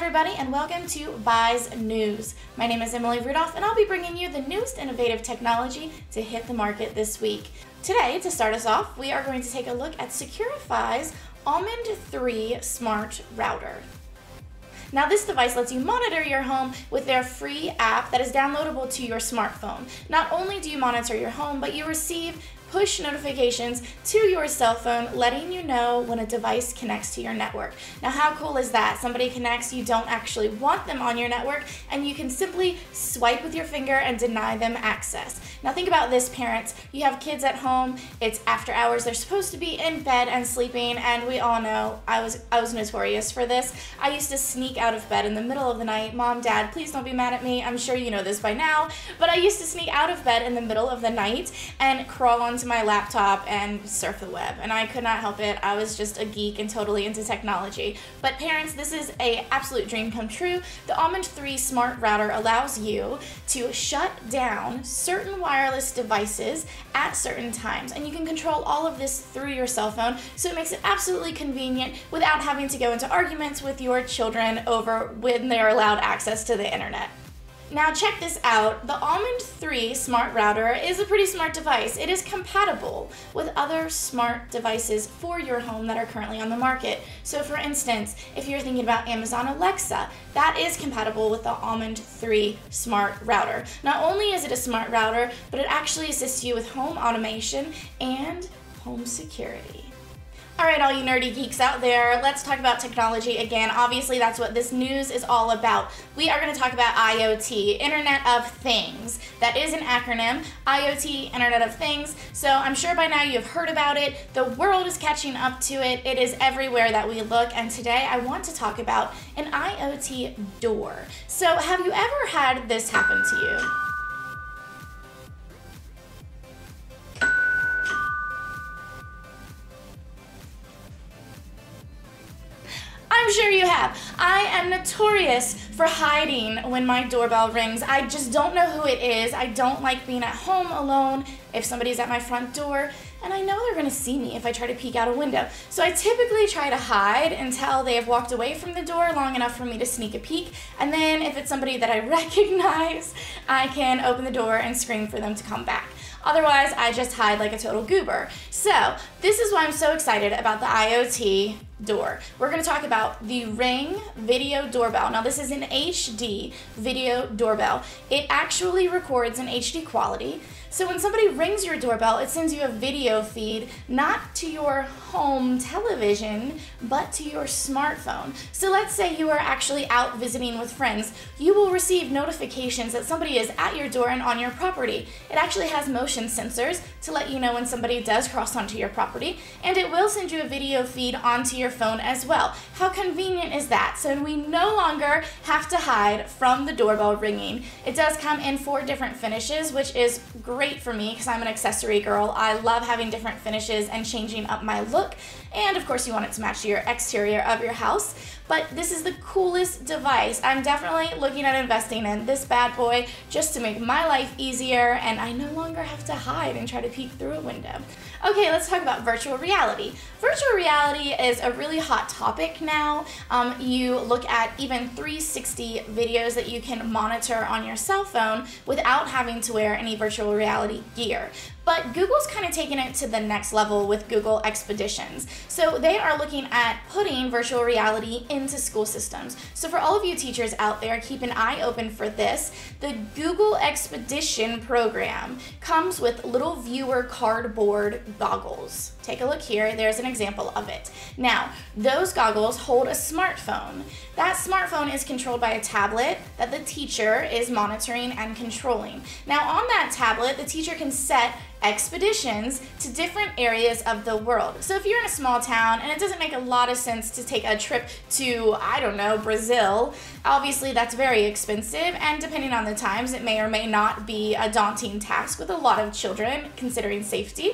everybody, and welcome to Buyzz News. My name is Emily Rudolph, and I'll be bringing you the newest innovative technology to hit the market this week. Today, to start us off, we are going to take a look at Securify's Almond 3 Smart Router. Now, this device lets you monitor your home with their free app that is downloadable to your smartphone. Not only do you monitor your home, but you receive push notifications to your cell phone letting you know when a device connects to your network. Now, how cool is that? Somebody connects, you don't actually want them on your network, and you can simply swipe with your finger and deny them access. Now, think about this, parents. You have kids at home, it's after hours, they're supposed to be in bed and sleeping, and we all know I was notorious for this. I used to sneak out of bed in the middle of the night. Mom, Dad, please don't be mad at me. I'm sure you know this by now, but I used to sneak out of bed in the middle of the night and crawl onto my laptop and surf the web, and I could not help it. I was just a geek and totally into technology. But parents, this is an absolute dream come true. The Almond 3 Smart Router allows you to shut down certain wireless devices at certain times, and you can control all of this through your cell phone, so it makes it absolutely convenient without having to go into arguments with your children over when they're allowed access to the internet. Now check this out, the Almond 3 Smart Router is a pretty smart device. It is compatible with other smart devices for your home that are currently on the market. So for instance, if you're thinking about Amazon Alexa, that is compatible with the Almond 3 Smart Router. Not only is it a smart router, but it actually assists you with home automation and home security. Alright, all you nerdy geeks out there, let's talk about technology again. Obviously, that's what this news is all about. We are going to talk about IoT, Internet of Things. That is an acronym, IoT, Internet of Things. So I'm sure by now you've heard about it. The world is catching up to it. It is everywhere that we look. And today I want to talk about an IoT door. So have you ever had this happen to you? I'm sure you have. I am notorious for hiding when my doorbell rings. I just don't know who it is. I don't like being at home alone if somebody's at my front door, and I know they're gonna see me if I try to peek out a window. So I typically try to hide until they have walked away from the door long enough for me to sneak a peek, and then if it's somebody that I recognize, I can open the door and scream for them to come back. Otherwise, I just hide like a total goober. So this is why I'm so excited about the IoT door. We're going to talk about the Ring Video Doorbell. Now, this is an HD video doorbell. It actually records in HD quality. So when somebody rings your doorbell, it sends you a video feed, not to your home television, but to your smartphone. So let's say you are actually out visiting with friends. You will receive notifications that somebody is at your door and on your property. It actually has motion sensors to let you know when somebody does cross onto your property, and it will send you a video feed onto your phone as well. How convenient is that? So we no longer have to hide from the doorbell ringing. It does come in 4 different finishes, which is great for me because I'm an accessory girl. I love having different finishes and changing up my look, and of course you want it to match your exterior of your house. But this is the coolest device. I'm definitely looking at investing in this bad boy just to make my life easier, and I no longer have to hide and try to peek through a window. Okay, let's talk about virtual reality. Virtual reality is a really hot topic now. You look at even 360 videos that you can monitor on your cell phone without having to wear any virtual reality gear. But Google's kind of taken it to the next level with Google Expeditions. So they are looking at putting virtual reality into school systems. So for all of you teachers out there, keep an eye open for this. The Google Expedition program comes with little viewer cardboard goggles. Take a look here, there's an example of it. Now, those goggles hold a smartphone. That smartphone is controlled by a tablet that the teacher is monitoring and controlling. Now, on that tablet, the teacher can set expeditions to different areas of the world. So if you're in a small town and it doesn't make a lot of sense to take a trip to, I don't know, Brazil, obviously that's very expensive, and depending on the times, it may or may not be a daunting task with a lot of children considering safety.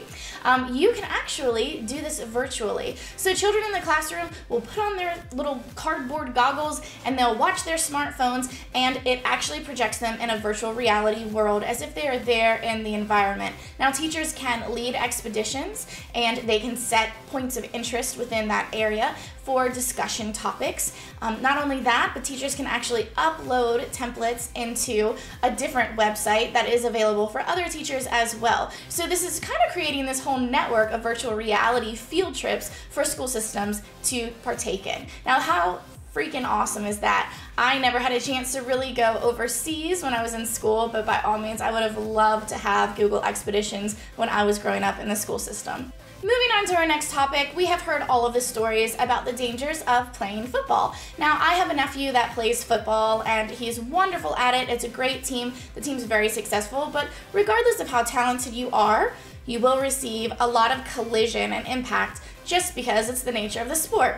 You can actually actually do this virtually. So children in the classroom will put on their little cardboard goggles and they'll watch their smartphones, and it actually projects them in a virtual reality world as if they are there in the environment. Now teachers can lead expeditions and they can set points of interest within that area for discussion topics. Not only that, but teachers can actually upload templates into a different website that is available for other teachers as well. So this is kind of creating this whole network of virtual reality field trips for school systems to partake in. Now, how freaking awesome is that? I never had a chance to really go overseas when I was in school, but by all means, I would have loved to have Google expeditions when I was growing up in the school system. Moving on to our next topic, we have heard all of the stories about the dangers of playing football. Now, I have a nephew that plays football, and he's wonderful at it. It's a great team. The team's very successful, but regardless of how talented you are, you will receive a lot of collision and impact just because it's the nature of the sport.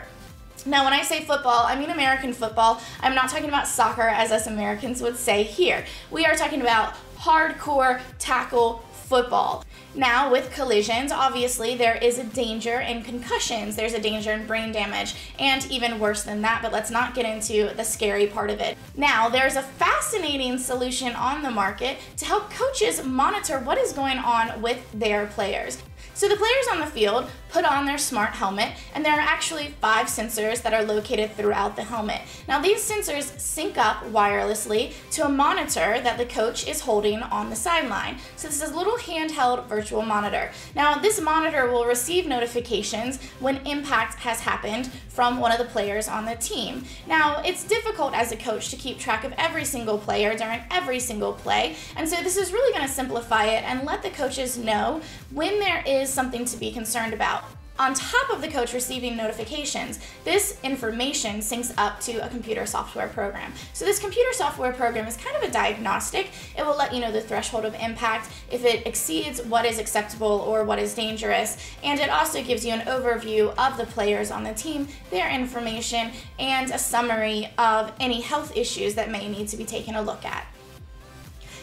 Now, when I say football, I mean American football. I'm not talking about soccer as us Americans would say here. We are talking about hardcore tackle football. Now, with collisions, obviously there is a danger in concussions, there's a danger in brain damage, and even worse than that, but let's not get into the scary part of it. Now, there's a fascinating solution on the market to help coaches monitor what is going on with their players. So the players on the field put on their smart helmet, and there are actually 5 sensors that are located throughout the helmet. Now these sensors sync up wirelessly to a monitor that the coach is holding on the sideline. So this is a little handheld virtual monitor. Now this monitor will receive notifications when impact has happened from one of the players on the team. Now it's difficult as a coach to keep track of every single player during every single play, and so this is really going to simplify it and let the coaches know when there is something to be concerned about. On top of the coach receiving notifications, this information syncs up to a computer software program. So this computer software program is kind of a diagnostic. It will let you know the threshold of impact, if it exceeds what is acceptable or what is dangerous, and it also gives you an overview of the players on the team, their information, and a summary of any health issues that may need to be taken a look at.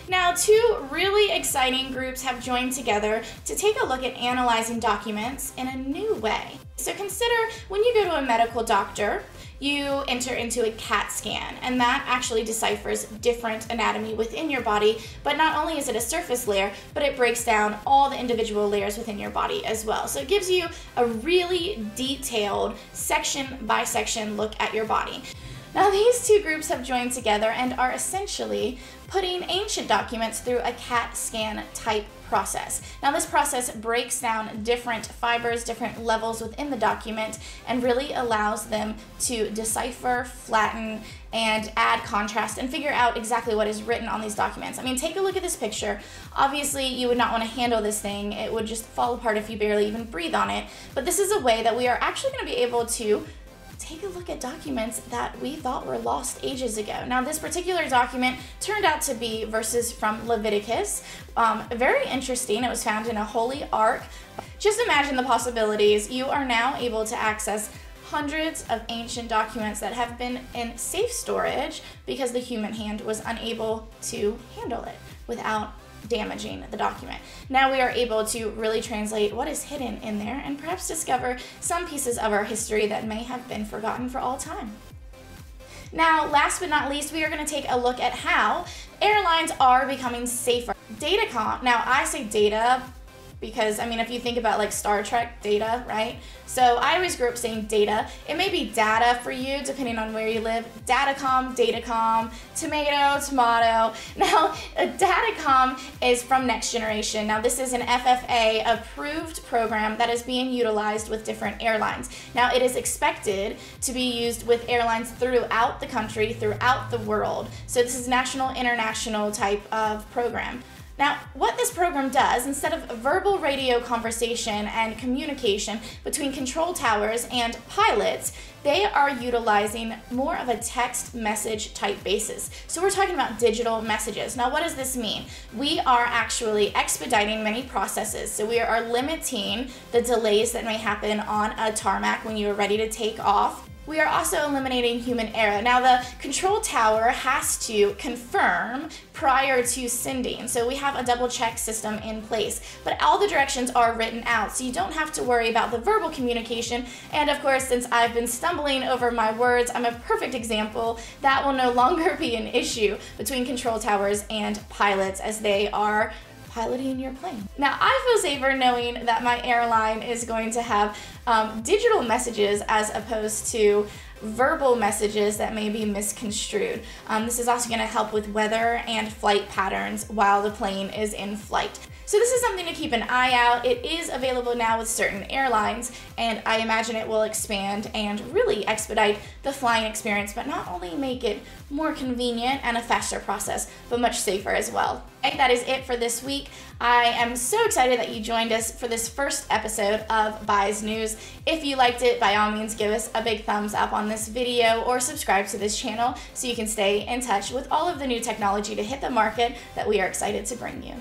Now, 2 really exciting groups have joined together to take a look at analyzing documents in a new way. So consider when you go to a medical doctor, you enter into a CAT scan, and that actually deciphers different anatomy within your body, but not only is it a surface layer, but it breaks down all the individual layers within your body as well. So it gives you a really detailed section by section look at your body. Now these 2 groups have joined together and are essentially putting ancient documents through a CAT scan type process. Now this process breaks down different fibers, different levels within the document, and really allows them to decipher, flatten, and add contrast and figure out exactly what is written on these documents. I mean, take a look at this picture. Obviously, you would not want to handle this thing. It would just fall apart if you barely even breathe on it. But this is a way that we are actually going to be able to take a look at documents that we thought were lost ages ago. Now, this particular document turned out to be verses from Leviticus. Very interesting. It was found in a holy ark. Just imagine the possibilities. You are now able to access hundreds of ancient documents that have been in safe storage because the human hand was unable to handle it without damaging the document. Now we are able to really translate what is hidden in there and perhaps discover some pieces of our history that may have been forgotten for all time. Now, last but not least, we are going to take a look at how airlines are becoming safer. Datacom, now I say data because, I mean, if you think about like Star Trek, data, right? So I always grew up saying data. It may be data for you, depending on where you live. Datacom, tomato, tomato. Now, a Datacom is from Next Generation. Now, this is an FFA approved program that is being utilized with different airlines. Now, it is expected to be used with airlines throughout the country, throughout the world. So this is national, international type of program. Now, what this program does, instead of verbal radio conversation and communication between control towers and pilots, they are utilizing more of a text message type basis. So we're talking about digital messages. Now, what does this mean? We are actually expediting many processes. So we are limiting the delays that may happen on a tarmac when you're ready to take off. We are also eliminating human error. Now, the control tower has to confirm prior to sending, so we have a double check system in place, but all the directions are written out, so you don't have to worry about the verbal communication. And of course, since I've been stumbling over my words, I'm a perfect example. That will no longer be an issue between control towers and pilots as they are piloting your plane. Now, I feel safer knowing that my airline is going to have digital messages as opposed to verbal messages that may be misconstrued. This is also going to help with weather and flight patterns while the plane is in flight. So this is something to keep an eye out. It is available now with certain airlines, and I imagine it will expand and really expedite the flying experience, but not only make it more convenient and a faster process, but much safer as well. Okay, that is it for this week. I am so excited that you joined us for this first episode of Buyzz News. If you liked it, by all means give us a big thumbs up on this video or subscribe to this channel so you can stay in touch with all of the new technology to hit the market that we are excited to bring you.